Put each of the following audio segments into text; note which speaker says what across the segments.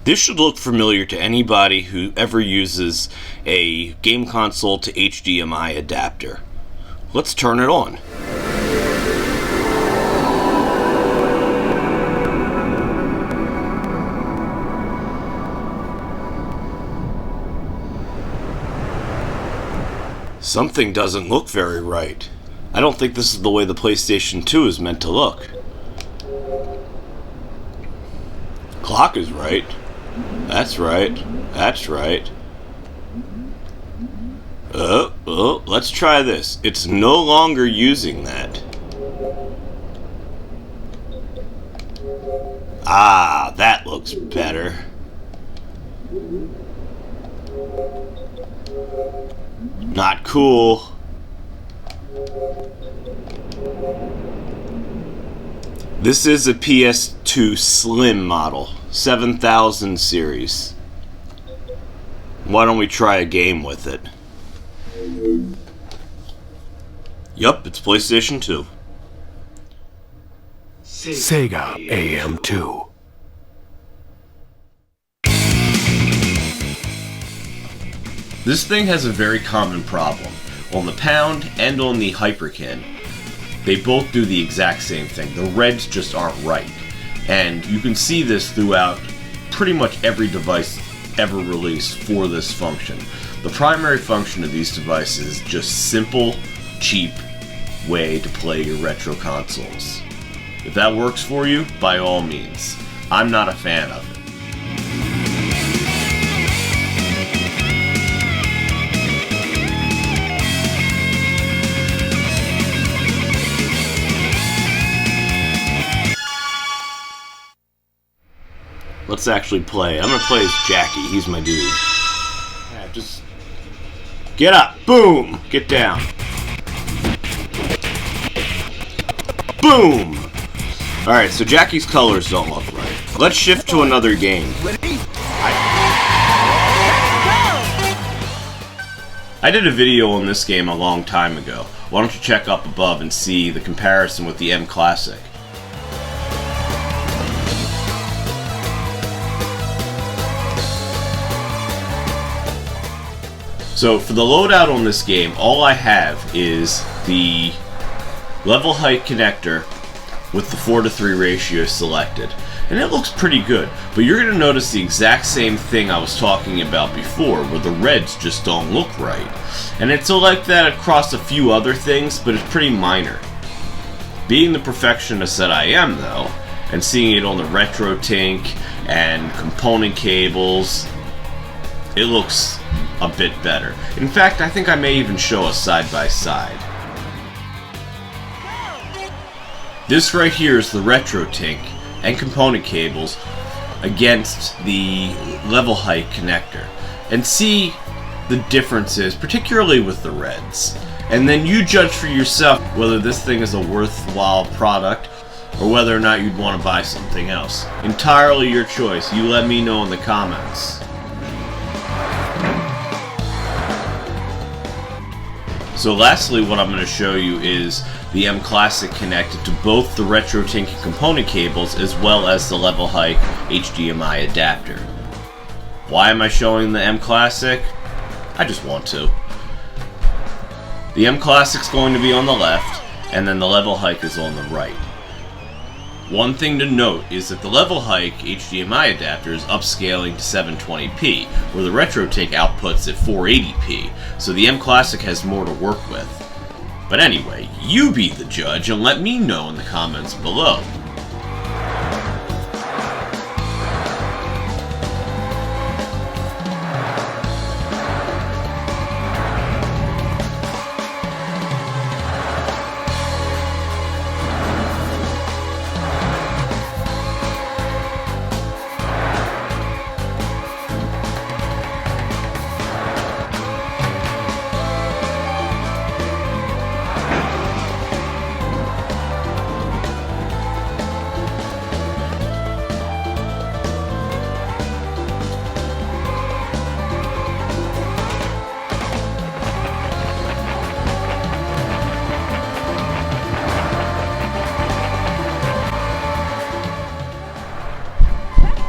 Speaker 1: This should look familiar to anybody who ever uses a game console to HDMI adapter. Let's turn it on. Something doesn't look very right. I don't think this is the way the PlayStation 2 is meant to look. Clock is right. That's right. That's right. Let's try this. It's no longer using that. Ah, that looks better. Not cool. This is a PS2 Slim model, 7000 series. Why don't we try a game with it? Yup, it's PlayStation 2.
Speaker 2: Sega AM2.
Speaker 1: This thing has a very common problem. On the Pound and on the Hyperkin, they both do the exact same thing. The reds just aren't right. And you can see this throughout pretty much every device ever released for this function. The primary function of these devices is just simple, cheap way to play your retro consoles. If that works for you, by all means. I'm not a fan of it. Let's actually play. I'm gonna play as Jackie. He's my dude. Yeah, just get up. Boom. Get down. Boom. All right. So Jackie's colors don't look right. Let's shift to another game. I did a video on this game a long time ago. Why don't you check up above and see the comparison with the mClassic. So for the loadout on this game, all I have is the LevelHike connector with the 4:3 ratio selected. And it looks pretty good, but you're going to notice the exact same thing I was talking about before, where the reds just don't look right. And it's like that across a few other things, but it's pretty minor. Being the perfectionist that I am, though, and seeing it on the RetroTink and component cables, it looks a bit better. In fact, I think I may even show us side by side. This right here is the RetroTink and component cables against the LevelHike connector. And see the differences, particularly with the reds. And then you judge for yourself whether this thing is a worthwhile product or whether or not you'd want to buy something else. Entirely your choice. You let me know in the comments. So lastly, what I'm going to show you is the mClassic connected to both the RetroTink and component cables as well as the LevelHike HDMI adapter. Why am I showing the mClassic? I just want to. The mClassic's going to be on the left, and then the LevelHike is on the right. One thing to note is that the LevelHike HDMI adapter is upscaling to 720p, where the RetroTink outputs at 480p, so the mClassic has more to work with. But anyway, you be the judge and let me know in the comments below.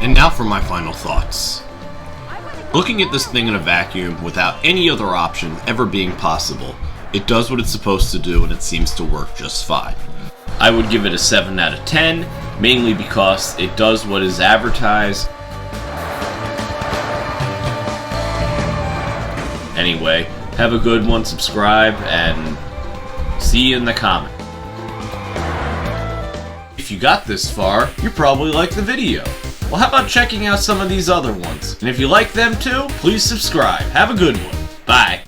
Speaker 1: And now for my final thoughts. Looking at this thing in a vacuum without any other option ever being possible, it does what it's supposed to do and it seems to work just fine. I would give it a 7 out of 10, mainly because it does what is advertised. Anyway, have a good one, subscribe, and see you in the comment. If you got this far, you probably liked the video. Well, how about checking out some of these other ones? And if you like them too, please subscribe. Have a good one. Bye.